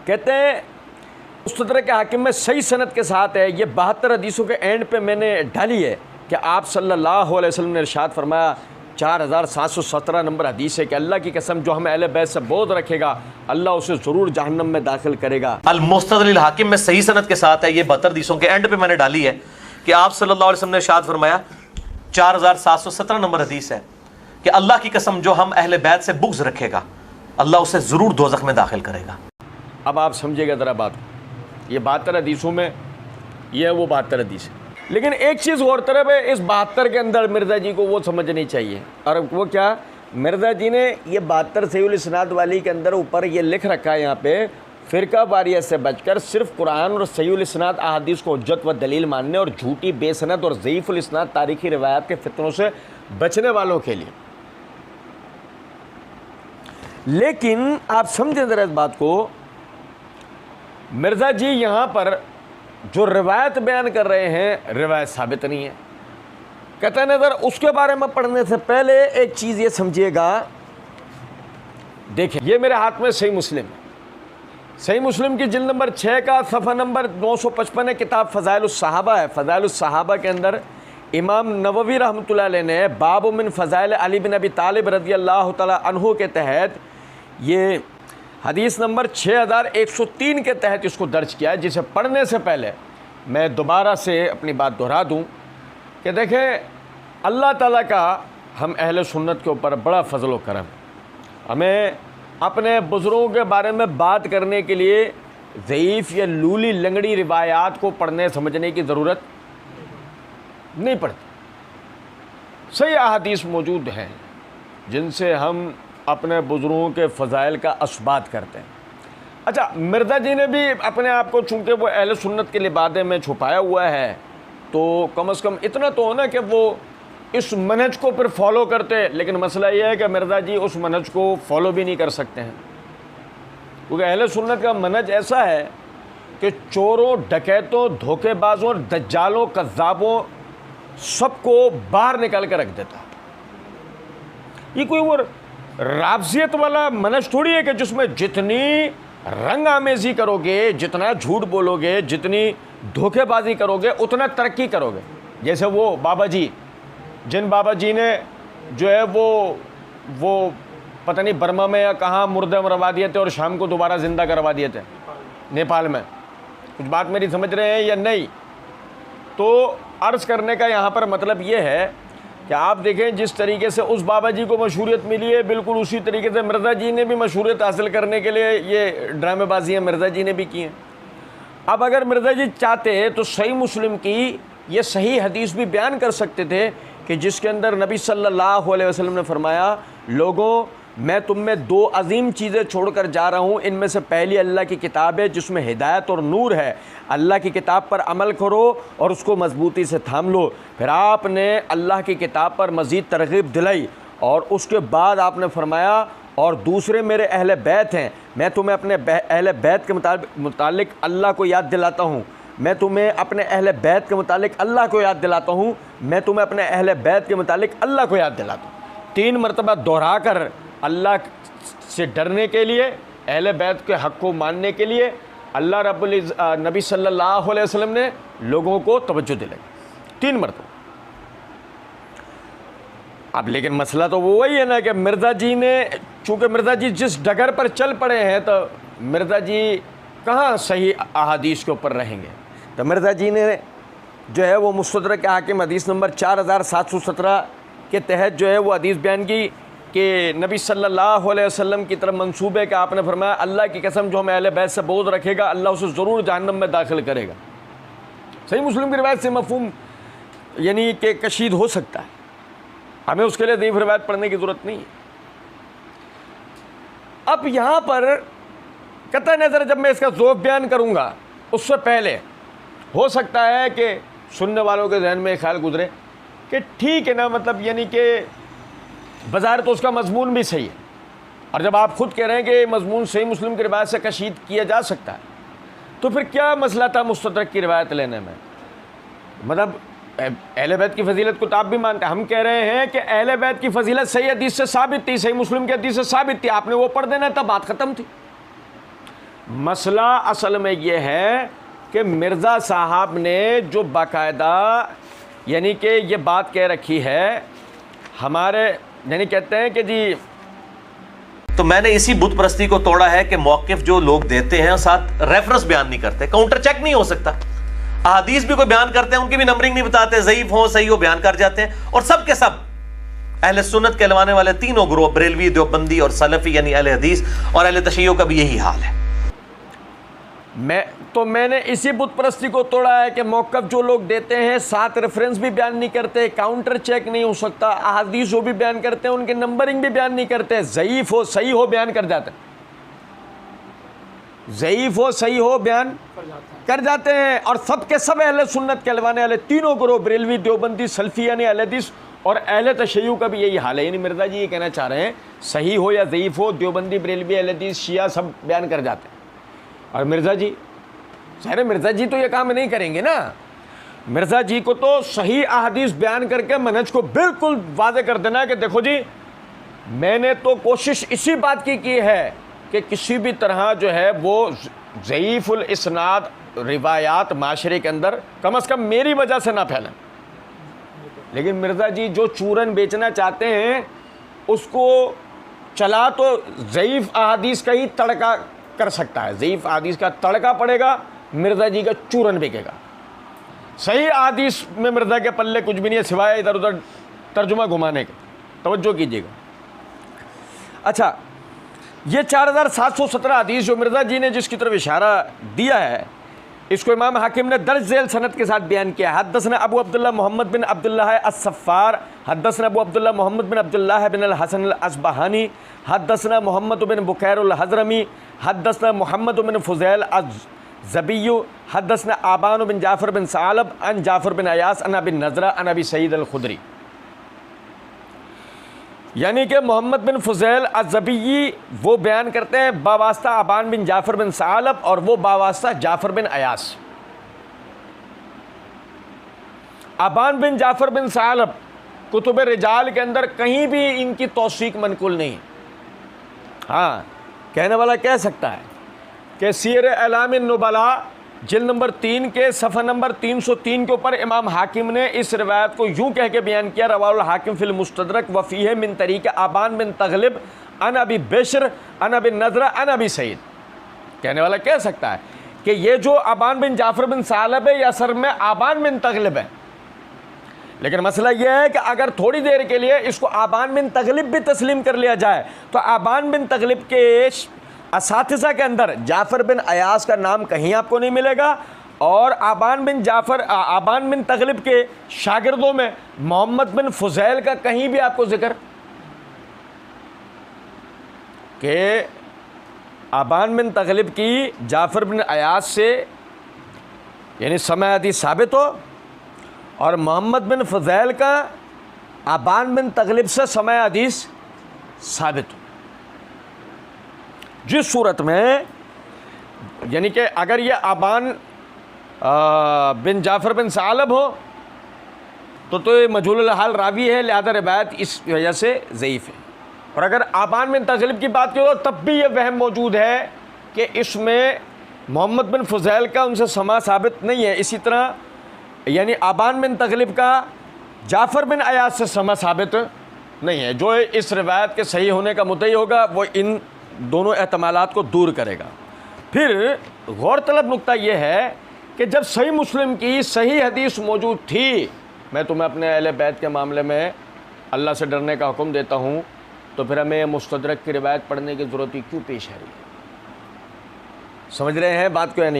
कहते हैं मुस्तदरक के हाकिम में सही सनद के साथ है, ये 72 हदीसों के एंड पे मैंने डाली है कि आप सल्लल्लाहु अलैहि वसल्लम ने इरशाद फरमाया, 4717 नंबर हदीस है कि अल्लाह की कसम जो हमें अहले बैत से बोझ रखेगा अल्लाह उसे ज़रूर जहन्नम में दाखिल करेगा। अल मुस्तदरक हाकिम में सही सनद के साथ है, ये 72 हदीसों के एंड पे मैंने डाली है कि आप सल्लल्लाहु अलैहि वसल्लम ने इरशाद फरमाया, 4717 नंबर हदीस है कि अल्लाह की कसम जो हम अहले बैत से बुग़्ज़ रखेगा अल्लाह उसे ज़रूर दोज़ख में दाखिल करेगा। अब आप समझिएगा ज़रा बात, ये 72 हदीसों में ये है वो 72 हदीस है। लेकिन एक चीज़ और तरफ है, इस 72 के अंदर मिर्ज़ा जी को वो समझनी चाहिए, और वो क्या, मिर्ज़ा जी ने ये 72 सहीहुल इस्नाद वाली के अंदर ऊपर ये लिख रखा है यहाँ पे, फ़िरका वारियत से बचकर सिर्फ कुरान और सहीहुल इस्नाद अहादीस को हुज्जत व दलील मानने और झूठी बेसनद और ज़ईफ़ुल इस्नाद तारीख़ी रिवायात के फितनों से बचने वालों के लिए। लेकिन आप समझें ज़रा इस बात को, मिर्ज़ा जी यहाँ पर जो रिवायत बयान कर रहे हैं रिवायत साबित नहीं है। कहते नज़र उसके बारे में पढ़ने से पहले एक चीज़ ये समझिएगा, देखिए ये मेरे हाथ में सही मुस्लिम है, सही मुस्लिम की जिल्द नंबर 6 का सफ़ा नंबर 955 है, किताब फ़ज़ाइलुस सहाबा है। फ़ज़ाइलुस सहाबा के अंदर इमाम नववी रहमतुल्लाह अलैह ने बाब मिन फ़ज़ाइल अली बिन अबी तालिब रज़ियल्लाहु तआला अन्हु के तहत ये हदीस नंबर 6103 के तहत इसको दर्ज किया है, जिसे पढ़ने से पहले मैं दोबारा से अपनी बात दोहरा दूं कि देखें अल्लाह ताला का हम अहले सुन्नत के ऊपर बड़ा फ़ज़ल व करम, हमें अपने बुज़ुर्गों के बारे में बात करने के लिए ज़ईफ़ या लूली लंगड़ी रिवायात को पढ़ने समझने की ज़रूरत नहीं पड़ती। सही अहादीस मौजूद हैं जिनसे हम अपने बुज़ुर्गों के फ़ज़ाइल का असबात करते हैं। अच्छा, मिर्ज़ा जी ने भी अपने आप को चूँकि वो अहले सुन्नत के लिबादे में छुपाया हुआ है, तो कम से कम इतना तो हो ना कि वो इस मनहज को फिर फॉलो करते, लेकिन मसला ये है कि मिर्ज़ा जी उस मनहज को फॉलो भी नहीं कर सकते हैं, क्योंकि अहले सुन्नत का मनहज ऐसा है कि चोरों, डकैतों, धोखेबाजों, दज्जालों, कज़्ज़ाबों सबको बाहर निकाल कर रख देता। ये कोई वो राबजियत वाला मनहज थोड़ी है कि जिसमें जितनी रंग आमेज़ी करोगे, जितना झूठ बोलोगे, जितनी धोखेबाजी करोगे उतना तरक्की करोगे। जैसे वो बाबा जी, जिन बाबा जी ने जो है वो पता नहीं बर्मा में या कहाँ मुर्दे मरवा दिए थे और शाम को दोबारा ज़िंदा करवा दिए थे, नेपाल में। कुछ बात मेरी समझ रहे हैं या नहीं? तो अर्ज़ करने का यहाँ पर मतलब ये है कि आप देखें जिस तरीके से उस बाबा जी को मशहूरियत मिली है, बिल्कुल उसी तरीके से मिर्ज़ा जी ने भी मशहूरियत हासिल करने के लिए ये ड्रामेबाजियाँ मिर्ज़ा जी ने भी की हैं। अब अगर मिर्ज़ा जी चाहते तो सही मुस्लिम की ये सही हदीस भी बयान कर सकते थे कि जिसके अंदर नबी सल्लल्लाहु अलैहि वसल्लम ने फरमाया, लोगों मैं तुम में दो अजीम चीज़ें छोड़कर जा रहा हूँ, इनमें से पहली अल्लाह की किताब है जिसमें हिदायत और नूर है, अल्लाह की किताब पर अमल करो और उसको मजबूती से थाम लो। फिर आपने अल्लाह की किताब पर मज़ीद तरग़ीब दिलाई और उसके बाद आपने फरमाया और दूसरे मेरे अहले बैत हैं, मैं तुम्हें अपने अहले बैत के मुतालिक अल्लाह को याद दिलाता हूँ, मैं तुम्हें अपने अहले बैत के मुतालिक अल्लाह को याद दिलाता हूँ, मैं तुम्हें अपने अहले बैत के मुतालिक अल्लाह को याद दिलाता हूँ। 3 मरतबा दोहरा कर अल्लाह से डरने के लिए, अहले बैत के हक़ को मानने के लिए अल्लाह रब्बुल नबी सल्लल्लाहु अलैहि वसल्लम ने लोगों को तवज्जो दिलाई 3 मरतबा। अब लेकिन मसला तो वो वही है ना कि मिर्ज़ा जी ने, चूँकि मिर्ज़ा जी जिस डगर पर चल पड़े हैं तो मिर्ज़ा जी कहाँ सही अहादीस के ऊपर रहेंगे। तो मिर्ज़ा जी ने जो है वो मुस्तदरक हाकिम हदीस नंबर 4717 के तहत जो है वो हदीस बयान की कि नबी सल्लल्लाहु अलैहि वसल्लम की तरफ मंसूब है कि आपने फरमाया, अल्लाह की कसम जो हमें अहले बैत से बोझ रखेगा अल्लाह उसे ज़रूर जहन्नम में दाखिल करेगा। सही मुस्लिम की रिवायत से मफ़हूम यानी कि कशीद हो सकता है, हमें उसके लिए ज़ईफ़ रिवायत पढ़ने की ज़रूरत नहीं है। अब यहाँ पर कतई नज़र जब मैं इसका ज़ोफ़ बयान करूँगा उससे पहले हो सकता है कि सुनने वालों के जहन में ख्याल गुजरे कि ठीक है ना, मतलब यानी कि बाज़ार तो उसका मजमून भी सही है, और जब आप ख़ुद कह रहे हैं कि मजमून सही मुस्लिम की रिवायत से कशीद किया जा सकता है, तो फिर क्या मसला था मुस्तदरक की रिवायत लेने में? मतलब अहले बैत की फजीलत को तो आप भी मानते हैं, हम कह रहे हैं कि अहले बैत की फजीलत सही हदीस से साबित थी, सही मुस्लिम की हदीस से साबित थी, आपने वो पढ़ देना था, बात ख़त्म थी। मसला असल में ये है कि मिर्ज़ा साहब ने जो बाकायदा यानी कि ये बात कह रखी है हमारे, यानी कहते हैं कि जी तो मैंने इसी बुत परस्ती को तोड़ा है कि मौक़िफ़ जो लोग देते हैं साथ रेफरेंस बयान नहीं करते, काउंटर चेक नहीं हो सकता। अहादीस भी कोई बयान करते हैं, उनकी भी नंबरिंग नहीं बताते, ज़ईफ़ हो सही हो बयान कर जाते हैं। और सब के सब अहले सुन्नत कहलवाने वाले तीनों ग्रोह, बरेलवी, देवबंदी और सलफ़ी यानी अहले हदीस और अहले तशय्युअ का भी यही हाल है। मैंने इसी बुत परस्ती को तोड़ा है कि मौक़िफ़ जो लोग देते हैं साथ रेफरेंस भी बयान नहीं करते, काउंटर चेक नहीं हो सकता, अहादीस जो भी बयान करते हैं उनकी नंबरिंग भी बयान नहीं करते, ज़ईफ़ हो सही हो बयान कर जाते हैं, ज़ईफ़ हो सही हो बयान कर जाते हैं। और सब के सब अहले सुन्नत कहलवाने वाले तीनों ग्रोह, बरेलवी, देवबंदी, सलफ़ी यानी अहले हदीस और अहले तशय्युअ का भी यही हाल है। यानी मिर्ज़ा जी ये कहना चाह रहे हैं सही हो या ज़ईफ़ हो, देवबंदी, बरेलवी, अहले हदीस, शिया सब बयान कर जाते हैं। और मिर्ज़ा जी, सारे मिर्ज़ा जी तो ये काम नहीं करेंगे ना। मिर्ज़ा जी को तो सही अहादीस बयान करके मनहज को बिल्कुल वाज़े कर देना है कि देखो जी मैंने तो कोशिश इसी बात की है कि किसी भी तरह जो है वो ज़ईफ़ुल इस्नाद रिवायात माशरे के अंदर कम से कम मेरी वजह से ना फैलें। लेकिन मिर्ज़ा जी जो चूरन बेचना चाहते हैं उसको चला तो ज़ईफ़ अहादीस का ही तड़का कर सकता है, ज़ईफ़ अहादीस का तड़का पड़ेगा, मिर्ज़ा जी का चूरन बिकेगा। सही अहादीस में मिर्ज़ा के पल्ले कुछ भी नहीं है सिवाय इधर उधर तर्जुमा घुमाने के। तवज्जो कीजिएगा। अच्छा, ये 4717 हदीस जो मिर्ज़ा जी ने जिसकी तरफ इशारा दिया है इसको इमाम हाकिम ने दर्ज झेल सनद के साथ बयान किया। हद्दसना अबू अब्दुल्लाह मोहम्मद बिन अब्दुल्लाह अस्सफ़ार, हद्दसना अबू अब्दुल्लाह मोहम्मद बिन अब्दुल्लाह बिन अल हसन अल असबहानी, हद्दसना मोहम्मद बिन बुकैर अल हज़रमी, हद्दसना मोहम्मद बिन फुज़ैल अज़्ज़बिय्यु, हद्दसना आबान बिन जाफ़र बिन सालब अन जाफ़र बिन अयास अन अबी नज़रा अन अबी सईद अल खुदरी। यानी कि मोहम्मद बिन फुज़ैल अज़्ज़बिय्यी वो बयान करते हैं बावास्ता आबान बिन जाफ़र बिन सालब और वो बावास्ता जाफ़र बिन अयास। आबान बिन जाफ़र बिन सालब कुतुब रिजाल के अंदर कहीं भी इनकी तौसीक मनकुल नहीं। हाँ, कहने वाला कह सकता है कि सीर एलामिन नुबला जिल्द नंबर 3 के सफ़ा नंबर 303 के ऊपर इमाम हाकिम ने इस रिवायत को यूँ कह के बयान किया, रवाहुल हाकिम फिल मुस्तदरक वफ़ीह मिन तरीक़ आबान बिन तग़लिब अन अबी बिश्र अन अबी नज़रा अन अबी सईद। कहने वाला कह सकता है कि ये जो आबान बिन जाफ़र बिन सालब है ये असल में आबान बिन तग़लिब है। लेकिन मसला यह है कि अगर थोड़ी देर के लिए इसको आबान बिन तग़लिब भी तस्लीम कर लिया जाए तो आबान बिन तग़लिब के असातिज़ा के अंदर जाफ़र बिन अयास का नाम कहीं आपको नहीं मिलेगा और आबान बिन तग़लिब के शागिर्दों में मोहम्मद बिन फुज़ैल का कहीं भी आपको जिक्र कि आबान बिन तग़लिब की जाफ़र बिन अयास से यानी समय हदीस साबित हो और मोहम्मद बिन फुज़ैल का आबान बिन तग़लिब से समय हदीस साबित हो। जिस सूरत में यानी कि अगर ये आबान बिन जाफ़र बिन सालब हो तो ये मजहूल हाल रावी है, लिहाजा रिवायत इस वजह से ज़ईफ़ है। और अगर आबान बिन तग़लिब की बात करो तब भी ये वहम मौजूद है कि इसमें मोहम्मद बिन फुज़ैल का उनसे समा साबित नहीं है। इसी तरह यानी आबान बिन तग़लिब का जाफ़र बिन अयास से समा साबित नहीं है। जो इस रिवायत के सही होने का मुद्दई होगा वो इन दोनों एहतमालात को दूर करेगा। फिर गौरतलब नुक्ता यह है कि जब सही मुस्लिम की सही हदीस मौजूद थी, मैं तुम्हें अपने अहले बैत के मामले में अल्लाह से डरने का हुक्म देता हूँ, तो फिर हमें मुस्तदरक की रिवायत पढ़ने की ज़रूरत क्यों पेश है? समझ रहे हैं बात को या नहीं?